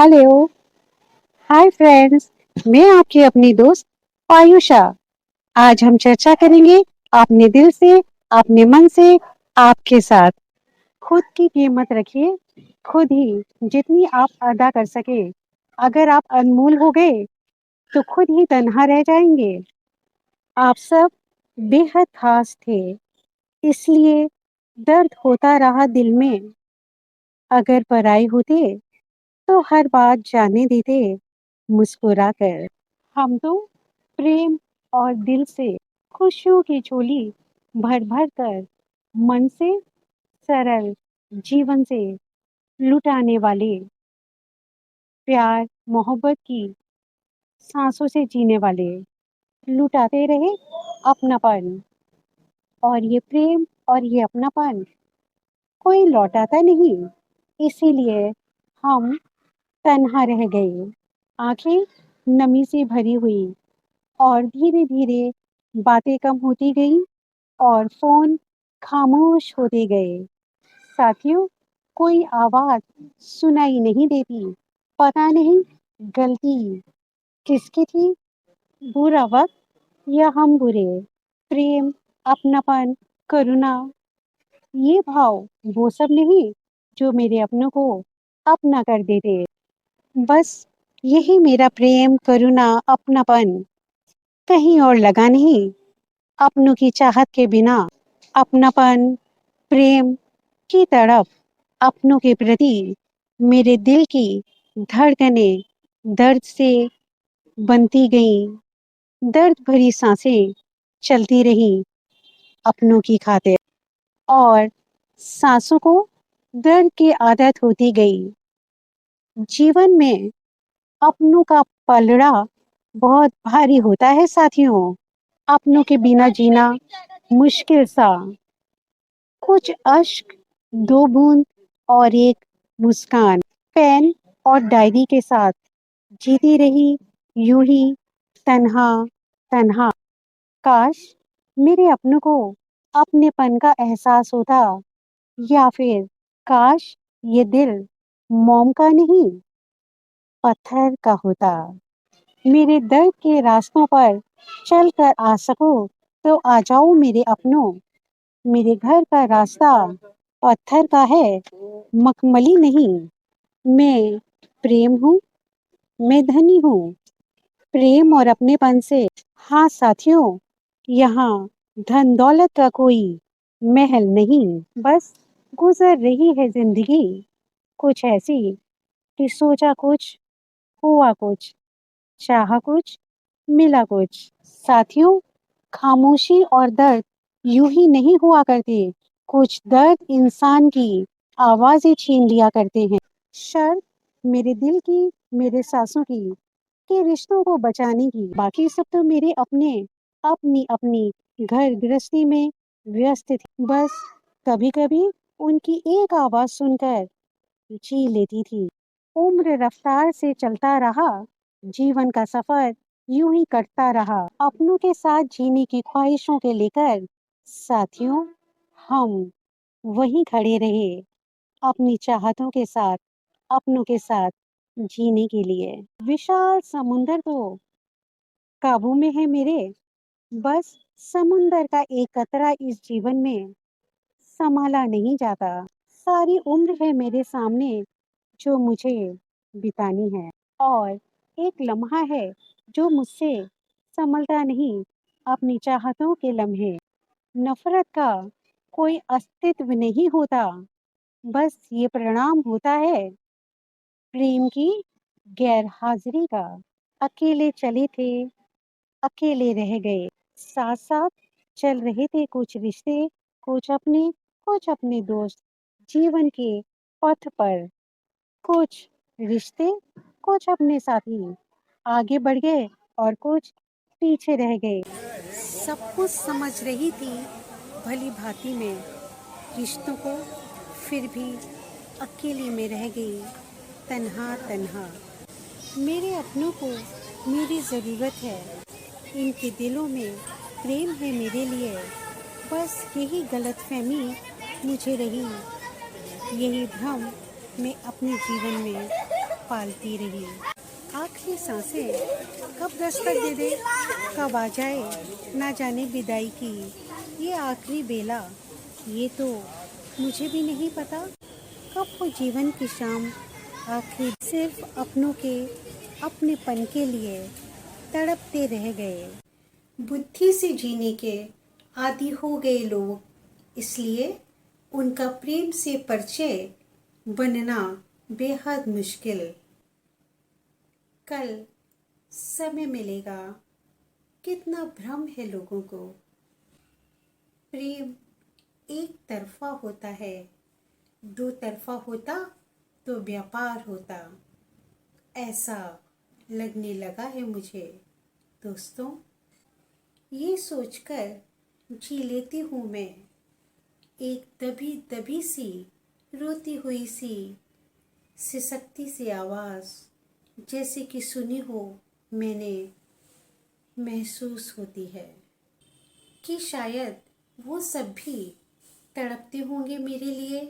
Hello. Hi friends. मैं आपकी अपनी दोस्त आयुषा। आज हम चर्चा करेंगे अपने दिल से, अपने मन से, आपके साथ। खुद की कीमत रखिए खुद ही, जितनी आप अदा कर सके। अगर आप अनमोल हो गए तो खुद ही तन्हा रह जाएंगे। आप सब बेहद खास थे, इसलिए दर्द होता रहा दिल में। अगर पराई होते तो हर बात जाने देते मुस्कुराकर। हम तो प्रेम और दिल से खुशियों की झोली भर भर कर, मन से सरल जीवन से लुटाने वाले, प्यार मोहब्बत की सांसों से जीने वाले, लुटाते रहे अपनापन। और ये प्रेम और ये अपनापन कोई लौटाता नहीं, इसीलिए हम तन्हा रह गए। आंखें नमी से भरी हुई और धीरे धीरे बातें कम होती गई और फोन खामोश होते गए। साथियों, कोई आवाज सुनाई नहीं देती। पता नहीं गलती किसकी थी, बुरा वक्त या हम बुरे। प्रेम, अपनापन, करुणा, ये भाव वो सब नहीं जो मेरे अपनों को अपना कर देते। बस यही मेरा प्रेम, करुणा, अपनापन, कहीं और लगा नहीं। अपनों की चाहत के बिना अपनापन, प्रेम की तड़प, अपनों के प्रति मेरे दिल की धड़कनें दर्द से बनती गईं। दर्द भरी सांसें चलती रहीं अपनों की खातिर, और सांसों को दर्द की आदत होती गई। जीवन में अपनों का पलड़ा बहुत भारी होता है साथियों। अपनों के बिना जीना मुश्किल सा। कुछ अश्क, दो बूंद और एक मुस्कान, पेन और डायरी के साथ जीती रही यूं ही, तन्हा तन्हा। काश मेरे अपनों को अपनेपन का एहसास होता, या फिर काश ये दिल मोम का नहीं पत्थर का होता। मेरे दर्द के रास्तों पर चल कर आ सको तो आ जाओ मेरे अपनों। मेरे घर का रास्ता पत्थर का है, मखमली नहीं। मैं प्रेम हूँ, मैं धनी हूँ, प्रेम और अपनेपन से। हाँ साथियों, यहाँ धन दौलत का कोई महल नहीं। बस गुजर रही है जिंदगी कुछ ऐसी कि सोचा कुछ, हुआ कुछ, चाहा कुछ, मिला कुछ। साथियों, खामोशी और दर्द यूं ही नहीं हुआ करते। कुछ दर्द इंसान की आवाजें छीन लिया करते हैं। शर्त मेरे दिल की, मेरे सांसों की, के रिश्तों को बचाने की। बाकी सब तो मेरे अपने अपनी अपनी घर गृहस्थी में व्यस्त थे। बस कभी कभी उनकी एक आवाज सुनकर जी लेती थी। उम्र रफ्तार से चलता रहा, जीवन का सफर यूं ही कटता रहा, अपनों के साथ जीने की ख्वाहिशों के लेकर। साथियों, हम वहीं खड़े रहे अपनी चाहतों के साथ, अपनों के साथ जीने के लिए। विशाल समुंदर तो काबू में है मेरे, बस समुंदर का एक कतरा इस जीवन में संभाला नहीं जाता। सारी उम्र है मेरे सामने जो मुझे बितानी है, और एक लम्हा है जो मुझसे संभलता नहीं। अपनी चाहतों के लम्हे, नफरत का कोई अस्तित्व नहीं होता। बस ये परिणाम होता है प्रेम की गैर हाजिरी का। अकेले चले थे, अकेले रह गए। साथ साथ चल रहे थे कुछ रिश्ते, कुछ अपने दोस्त। जीवन के पथ पर कुछ रिश्ते, कुछ अपने साथी आगे बढ़ गए और कुछ पीछे रह गए। सब कुछ समझ रही थी भली भांति में रिश्तों को, फिर भी अकेली में रह गई, तन्हा तन्हा। मेरे अपनों को मेरी ज़रूरत है, इनके दिलों में प्रेम है मेरे लिए। बस यही गलतफहमी मुझे रही, यही भ्रम मैं अपने जीवन में पालती रही। आखिरी सांसें कब दस्तक दे दे, कब आ जाए ना जाने विदाई की ये आखिरी बेला, ये तो मुझे भी नहीं पता। कब हो जीवन की शाम आखिरी, सिर्फ अपनों के अपनेपन के लिए तड़पते रह गए। बुद्धि से जीने के आदी हो गए लोग, इसलिए उनका प्रेम से परिचय बनना बेहद मुश्किल। कल समय मिलेगा, कितना भ्रम है लोगों को। प्रेम एक तरफा होता है, दो तरफा होता तो व्यापार होता, ऐसा लगने लगा है मुझे। दोस्तों, ये सोचकर जी लेती हूँ मैं, एक दबी दबी सी रोती हुई सी सिसकती सी आवाज़, जैसे कि सुनी हो मैंने, महसूस होती है कि शायद वो सब भी तड़पते होंगे मेरे लिए।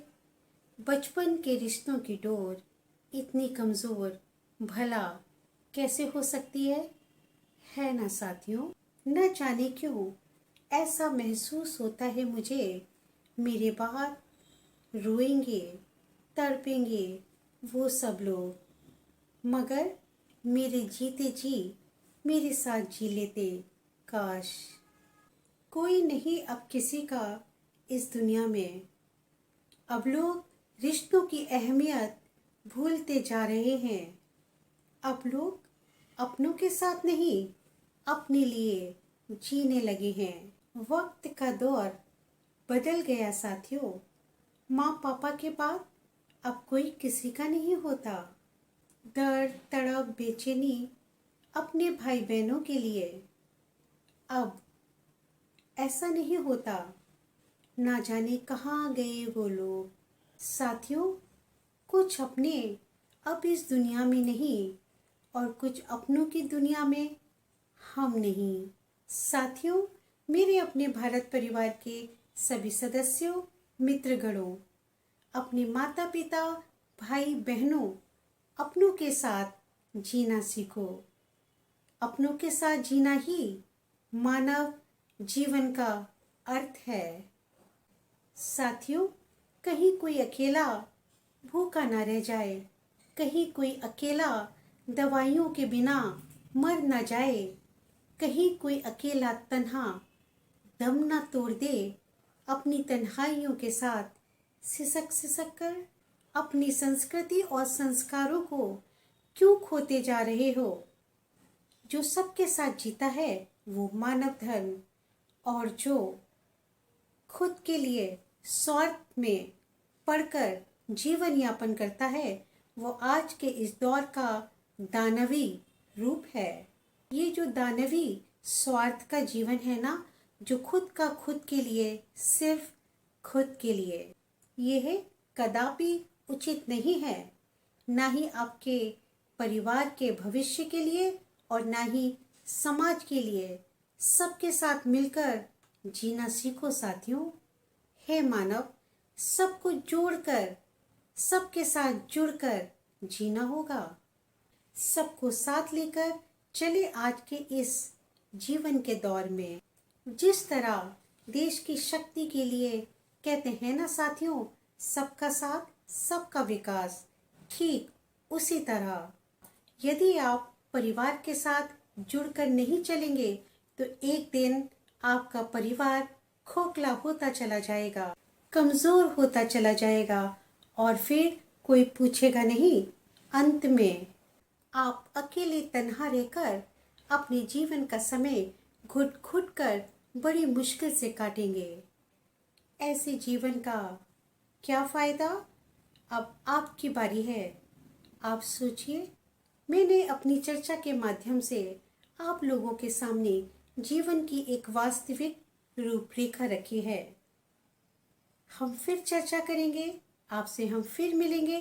बचपन के रिश्तों की डोर इतनी कमज़ोर भला कैसे हो सकती है ना साथियों। न जाने क्यों ऐसा महसूस होता है मुझे, मेरे बाद रोएंगे तड़पेंगे वो सब लोग, मगर मेरे जीते जी मेरे साथ जी लेते काश। कोई नहीं अब किसी का इस दुनिया में, अब लोग रिश्तों की अहमियत भूलते जा रहे हैं। अब लोग अपनों के साथ नहीं, अपने लिए जीने लगे हैं। वक्त का दौर बदल गया साथियों। माँ पापा के बाद अब कोई किसी का नहीं होता। दर्द तड़प बेचैनी अपने भाई बहनों के लिए, अब ऐसा नहीं होता। ना जाने कहाँ गए वो लोग। साथियों, कुछ अपने अब इस दुनिया में नहीं और कुछ अपनों की दुनिया में हम नहीं। साथियों, मेरे अपने भारत परिवार के सभी सदस्यों, मित्रगणों, अपने माता पिता भाई बहनों, अपनों के साथ जीना सीखो। अपनों के साथ जीना ही मानव जीवन का अर्थ है। साथियों, कहीं कोई अकेला भूखा ना रह जाए, कहीं कोई अकेला दवाइयों के बिना मर ना जाए, कहीं कोई अकेला तन्हा दम ना तोड़ दे। अपनी तन्हाइयों के साथ सिसक सिसक कर अपनी संस्कृति और संस्कारों को क्यों खोते जा रहे हो। जो सबके साथ जीता है वो मानव धर्म, और जो खुद के लिए स्वार्थ में पड़कर जीवन यापन करता है वो आज के इस दौर का दानवी रूप है। ये जो दानवी स्वार्थ का जीवन है ना, जो खुद का खुद के लिए, सिर्फ खुद के लिए, यह कदापि उचित नहीं है। ना ही आपके परिवार के भविष्य के लिए और ना ही समाज के लिए। सबके साथ मिलकर जीना सीखो साथियों। हे मानव, सबको जोड़कर, सबके साथ जुड़कर जीना होगा। सबको साथ लेकर चले आज के इस जीवन के दौर में। जिस तरह देश की शक्ति के लिए कहते हैं ना साथियों, सबका साथ सबका विकास, ठीक उसी तरह यदि आप परिवार के साथ जुड़कर नहीं चलेंगे तो एक दिन आपका परिवार खोखला होता चला जाएगा, कमजोर होता चला जाएगा और फिर कोई पूछेगा नहीं। अंत में आप अकेले तन्हा रहकर अपने जीवन का समय घुट घुट कर बड़ी मुश्किल से काटेंगे। ऐसे जीवन का क्या फायदा। अब आपकी बारी है, आप सोचिए। मैंने अपनी चर्चा के माध्यम से आप लोगों के सामने जीवन की एक वास्तविक रूपरेखा रखी है। हम फिर चर्चा करेंगे, आपसे हम फिर मिलेंगे।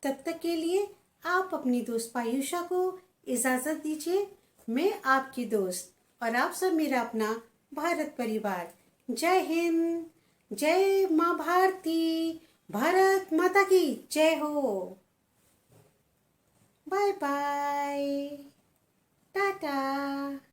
तब तक के लिए आप अपनी दोस्त पायुषा को इजाज़त दीजिए। मैं आपकी दोस्त और आप सब मेरा अपना भारत परिवार। जय हिंद, जय माँ भारती, भारत माता की जय हो। Bye bye.